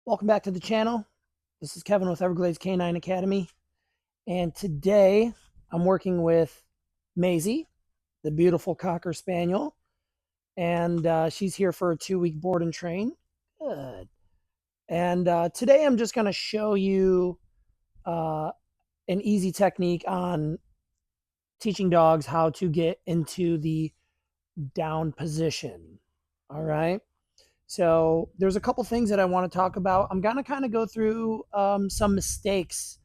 Welcome back to the channel. This is Kevin with Everglades Canine Academy. And today I'm working with Maisie, the beautiful Cocker Spaniel. And she's here for a 2-week board and train. Good. And today I'm just going to show you uh, an easy technique on teaching dogs how to get into the down position. All right. So there's a couple things that I want to talk about. I'm going to kind of go through some mistakes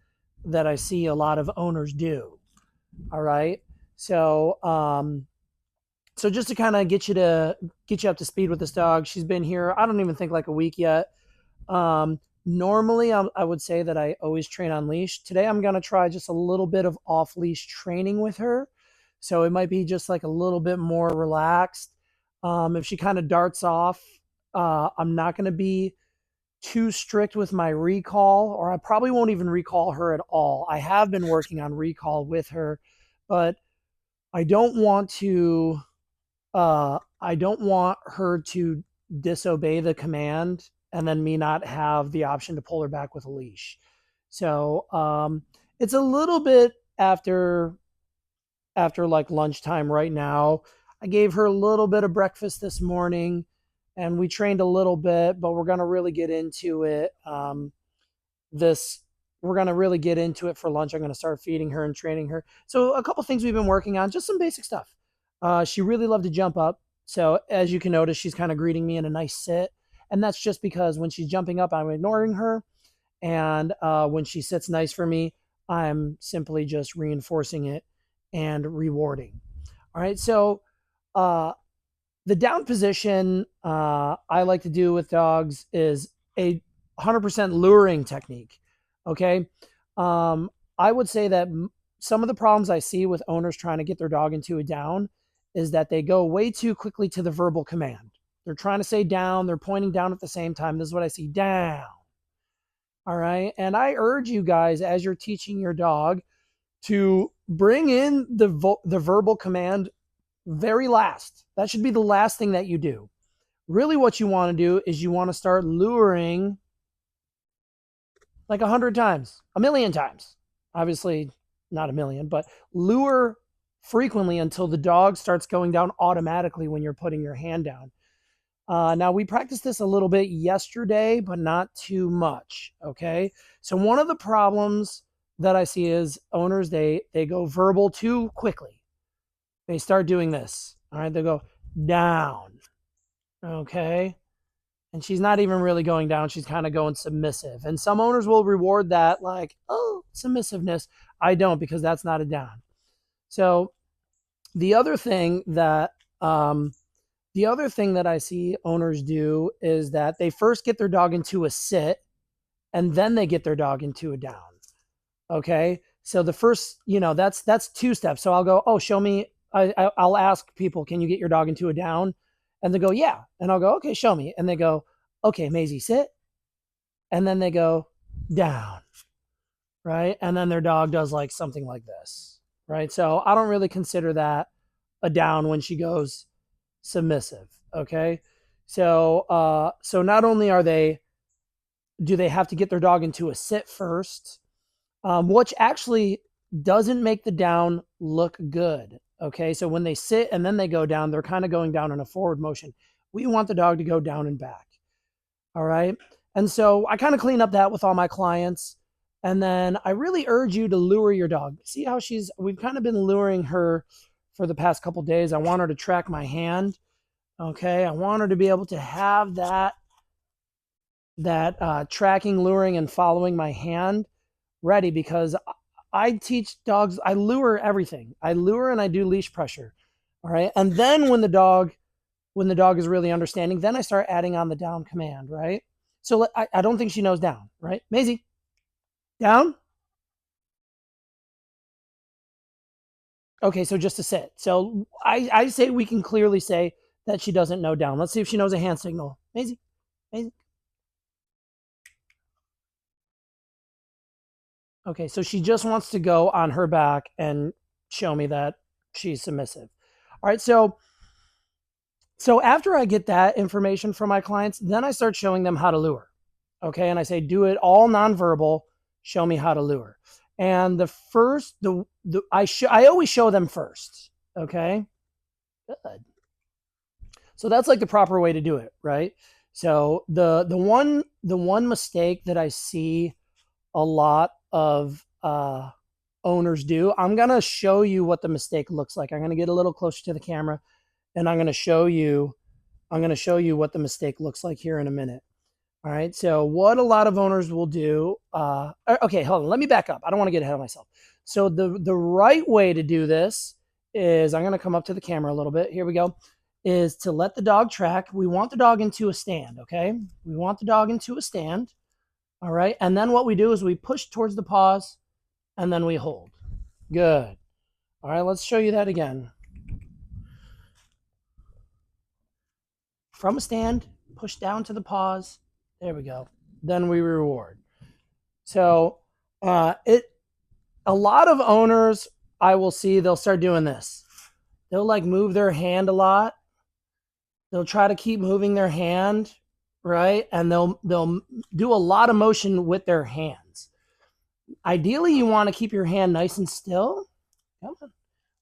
that I see a lot of owners do. All right. So so just to kind of get you up to speed with this dog, she's been here. I don't even think like a week yet. Normally I would say that I always train on leash. Today I'm going to try just a little bit of off leash training with her. So it might be just like a little bit more relaxed. If she kind of darts off, I'm not going to be too strict with my recall, or I probably won't even recall her at all. I have been working on recall with her, but I don't want to. I don't want her to disobey the command and then me not have the option to pull her back with a leash. So it's a little bit after like lunchtime right now. I gave her a little bit of breakfast this morning and we trained a little bit, but we're going to really get into it. This we're going to really get into it for lunch. I'm going to start feeding her and training her. So a couple things we've been working on, just some basic stuff. She really loved to jump up. So as you can notice, she's kind of greeting me in a nice sit. And that's just because when she's jumping up, I'm ignoring her. And when she sits nice for me, I'm simply just reinforcing it and rewarding. All right. So uh, the down position I like to do with dogs is a 100% luring technique. Okay. I would say that some of the problems I see with owners trying to get their dog into a down is that they go way too quickly to the verbal command. They're trying to say down, they're pointing down at the same time. This is what I see, down. All right. And I urge you guys, as you're teaching your dog, to bring in the verbal command very last. That should be the last thing that you do. Really, what you want to do is you want to start luring like 100 times, a million times. Obviously, not a million, but lure frequently until the dog starts going down automatically when you're putting your hand down. Now, we practiced this a little bit yesterday, but not too much. Okay. So, one of the problems that I see is owners, they go verbal too quickly. They start doing this. All right. They go down. Okay. And she's not even really going down. She's kind of going submissive. And some owners will reward that, like, oh, submissiveness. I don't, because that's not a down. So the other thing that I see owners do is that they first get their dog into a sit and then they get their dog into a down. Okay. So the first, that's 2 steps. So I'll go, oh, show me. I'll ask people, can you get your dog into a down? And they go, yeah. And I'll go, okay, show me. And they go, okay, Maisie, sit. And then they go down. Right. And then their dog does like something like this. Right. So I don't really consider that a down when she goes submissive. Okay. So not only do they have to get their dog into a sit first, which actually doesn't make the down look good. Okay. So when they sit and then they go down, they're kind of going down in a forward motion. We want the dog to go down and back. All right. And so I kind of clean up that with all my clients. And then I really urge you to lure your dog. See how we've kind of been luring her for the past couple days. I want her to track my hand. Okay. I want her to be able to have that tracking, luring, and following my hand ready, because I teach dogs, I lure everything. I lure and I do leash pressure. All right. And then when the dog is really understanding, then I start adding on the down command, right? So I don't think she knows down, right? Maisie, down? Okay, so just a sit. So I say we can clearly say that she doesn't know down. Let's see if she knows a hand signal. Maisie, Maisie. Okay, so she just wants to go on her back and show me that she's submissive. All right, so after I get that information from my clients, then I start showing them how to lure. Okay. And I say, do it all nonverbal. Show me how to lure. And the first, I always show them first. Okay. Good. So that's like the proper way to do it, right? So the one mistake that I see a lot of owners do, I'm gonna show you what the mistake looks like. I'm gonna get a little closer to the camera, and I'm gonna show you what the mistake looks like here in a minute. All right. So what a lot of owners will do. Okay, hold on. Let me back up. I don't want to get ahead of myself. So the right way to do this is I'm going to come up to the camera a little bit. Here we go. Is to let the dog track. We want the dog into a stand. Okay. We want the dog into a stand. All right. And then what we do is we push towards the paws and then we hold. Good. All right. Let's show you that again. From a stand, push down to the paws. There we go. Then we reward. So it a lot of owners I will see they'll start doing this. They'll like move their hand a lot. They'll try to keep moving their hand, right? And they'll do a lot of motion with their hands. Ideally, you want to keep your hand nice and still. Come on.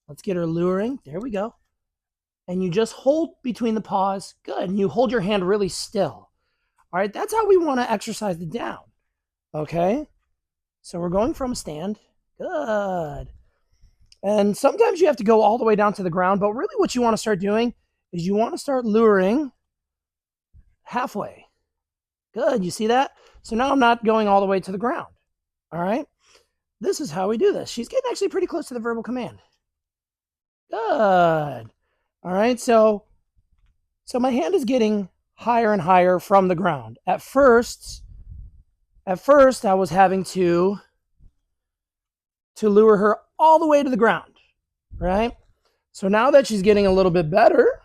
Let's get her luring. There we go. And you just hold between the paws. Good. And you hold your hand really still. All right. That's how we want to exercise the down. Okay. So we're going from a stand. Good. And sometimes you have to go all the way down to the ground, but really what you want to start doing is you want to start luring halfway. Good. You see that? So now I'm not going all the way to the ground. All right. This is how we do this. She's getting actually pretty close to the verbal command. Good. All right. So my hand is getting higher and higher from the ground. At first I was having to lure her all the way to the ground, right? So now that she's getting a little bit better,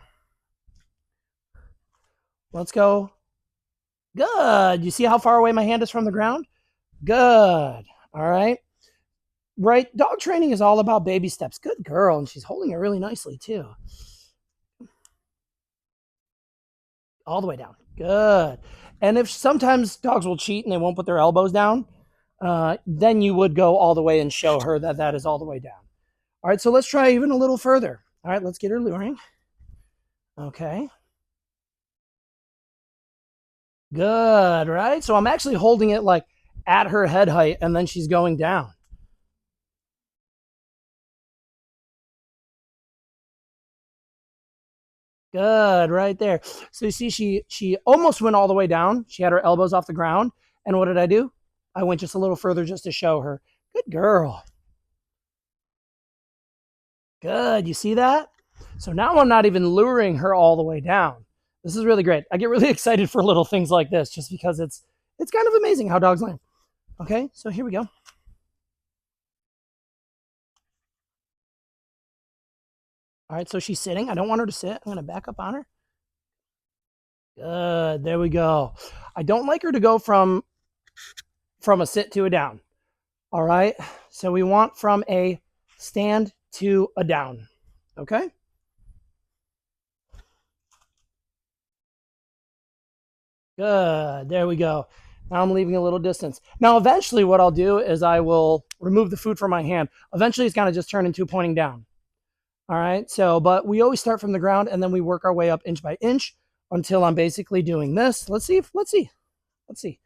let's go. Good. You see how far away my hand is from the ground? Good. All right. Right. Dog training is all about baby steps. Good girl. And she's holding it really nicely too. All the way down. Good. And if sometimes dogs will cheat and they won't put their elbows down, then you would go all the way and show her that that is all the way down. All right. So let's try even a little further. All right. Let's get her luring. Okay. Good. Right. So I'm actually holding it like at her head height and then she's going down. Good, right there. So you see, she almost went all the way down. She had her elbows off the ground. And what did I do? I went just a little further just to show her. Good girl. Good. You see that? So now I'm not even luring her all the way down. This is really great. I get really excited for little things like this just because it's kind of amazing how dogs learn. Okay, so here we go. All right, so she's sitting. I don't want her to sit. I'm going to back up on her. Good. There we go. I don't like her to go from a sit to a down. All right. So we want from a stand to a down. Okay. Good. There we go. Now I'm leaving a little distance. Now, eventually, what I'll do is I will remove the food from my hand. Eventually, it's going to just turn into pointing down. All right. So, but we always start from the ground and then we work our way up inch by inch until I'm basically doing this. Let's see. Let's see.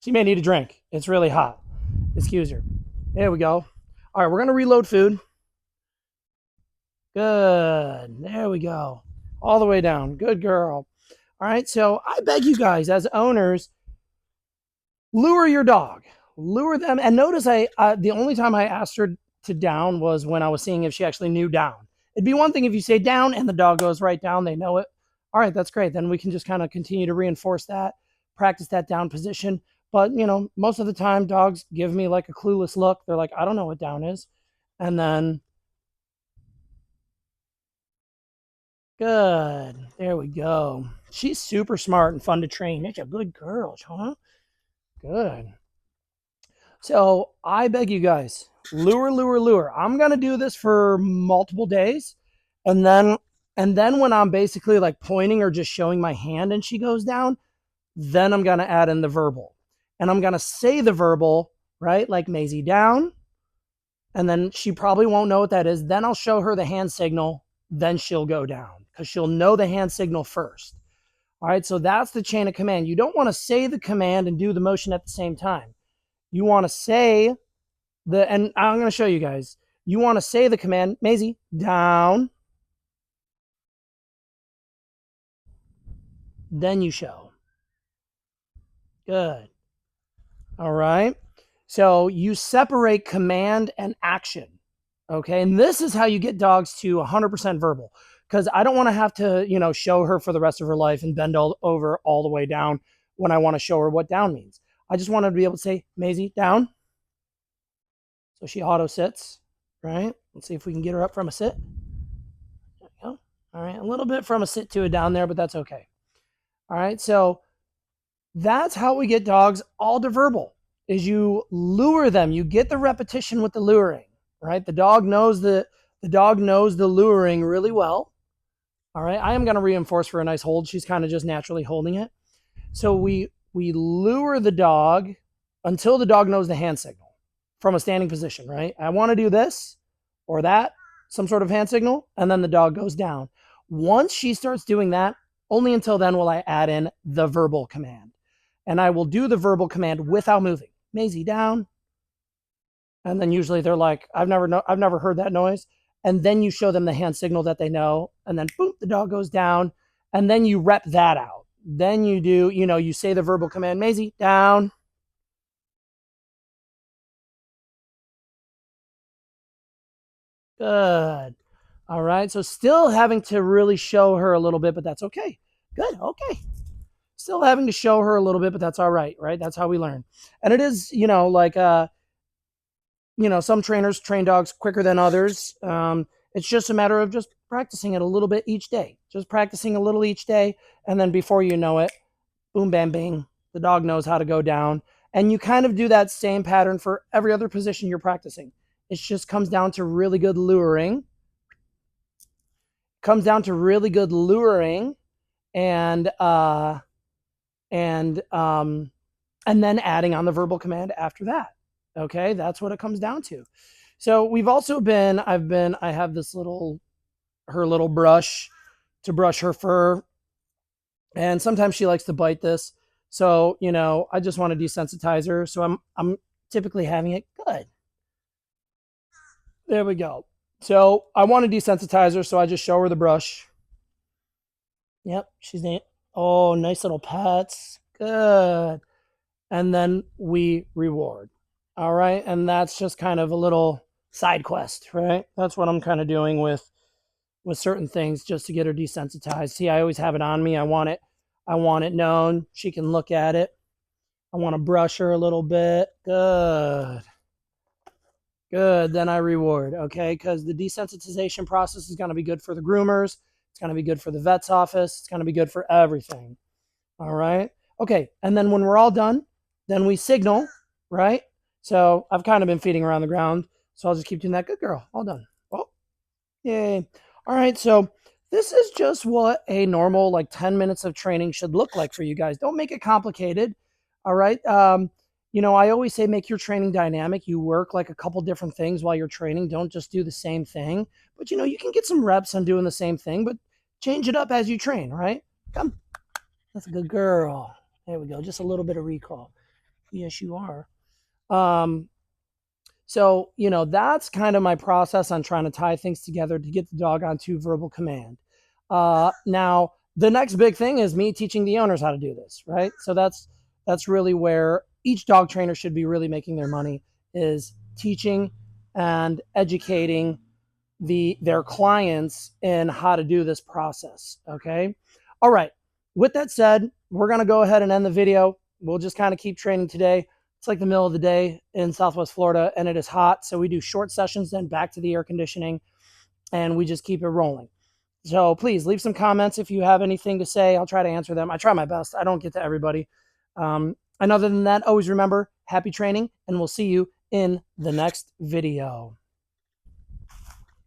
She may need a drink. It's really hot. Excuse her. There we go. All right. We're going to reload food. Good. There we go. All the way down. Good girl. All right. So I beg you guys, as owners, lure your dog. Lure them. And notice the only time I asked her to down was when I was seeing if she actually knew down. It'd be one thing if you say down and the dog goes right down, they know it. All right, that's great. Then we can just kind of continue to reinforce that, practice that down position. But, most of the time dogs give me like a clueless look. They're like, I don't know what down is. And then good. There we go. She's super smart and fun to train. That's a good girl, huh? Good. So I beg you guys, lure, lure, lure. I'm going to do this for multiple days. And then And then when I'm basically like pointing or just showing my hand and she goes down, then I'm going to add in the verbal. And I'm going to say the verbal, right? Like Maisie down. And then she probably won't know what that is. Then I'll show her the hand signal. Then she'll go down because she'll know the hand signal first. All right. So that's the chain of command. You don't want to say the command and do the motion at the same time. You want to say and I'm going to show you guys. You want to say the command, Maisie, down. Then you show. Good. All right. So you separate command and action. Okay. And this is how you get dogs to 100% verbal, because I don't want to have to, show her for the rest of her life and bend over all the way down when I want to show her what down means. I just want her to be able to say, Maisie, down. So she auto sits, right? Let's see if we can get her up from a sit. There we go. All right. A little bit from a sit to a down there, but that's okay. All right. So that's how we get dogs all to verbal, is you lure them. You get the repetition with the luring, right? The dog knows the luring really well. All right. I am going to reinforce for a nice hold. She's kind of just naturally holding it. So we lure the dog until the dog knows the hand signal from a standing position, right? I want to do this or that, some sort of hand signal, and then the dog goes down. Once she starts doing that, only until then will I add in the verbal command. And I will do the verbal command without moving. Maisie down. And then usually they're like, I've never heard that noise. And then you show them the hand signal that they know. And then boom, the dog goes down. And then you rep that out. Then you do, you say the verbal command, Maisie down. Good. All right. So still having to really show her a little bit, but that's okay. Good. Okay. Still having to show her a little bit, but that's all right. Right. That's how we learn. And it is, some trainers train dogs quicker than others. It's just a matter of just practicing it a little bit each day, just practicing a little each day. And then before you know it, boom, bam, bing, the dog knows how to go down. And you kind of do that same pattern for every other position you're practicing. It just comes down to really good luring. Comes down to really good luring and then adding on the verbal command after that. Okay, that's what it comes down to. So we've also I have this her little brush to brush her fur. And sometimes she likes to bite this. So, I just want to desensitize her. So I'm typically having it good. There we go. So I want to desensitize her. So I just show her the brush. Yep. Oh, nice little pets. Good. And then we reward. All right. And that's just kind of a little side quest, right? That's what I'm kind of doing with certain things, just to get her desensitized. See, I always have it on me. I want it known. She can look at it. I want to brush her a little bit. Good. Good. Then I reward, okay? Because the desensitization process is going to be good for the groomers. It's going to be good for the vet's office. It's going to be good for everything. All right. Okay. And then when we're all done, then we signal, right? So I've kind of been feeding around the ground. So I'll just keep doing that. Good girl. All done. Oh, yay. All right. So this is just what a normal 10 minutes of training should look like for you guys. Don't make it complicated. All right. I always say make your training dynamic. You work like a couple different things while you're training. Don't just do the same thing. But, you can get some reps on doing the same thing, but change it up as you train, right? Come. That's a good girl. There we go. Just a little bit of recall. Yes, you are. So, that's kind of my process on trying to tie things together to get the dog onto verbal command. Now, the next big thing is me teaching the owners how to do this, right? So that's really where each dog trainer should be really making their money, is teaching and educating their clients in how to do this process, okay? All right. With that said, we're going to go ahead and end the video. We'll just kind of keep training today. It's like the middle of the day in Southwest Florida, and it is hot. So we do short sessions, then back to the air conditioning, and we just keep it rolling. So please leave some comments if you have anything to say. I'll try to answer them. I try my best. I don't get to everybody. And other than that, always remember, happy training, and we'll see you in the next video.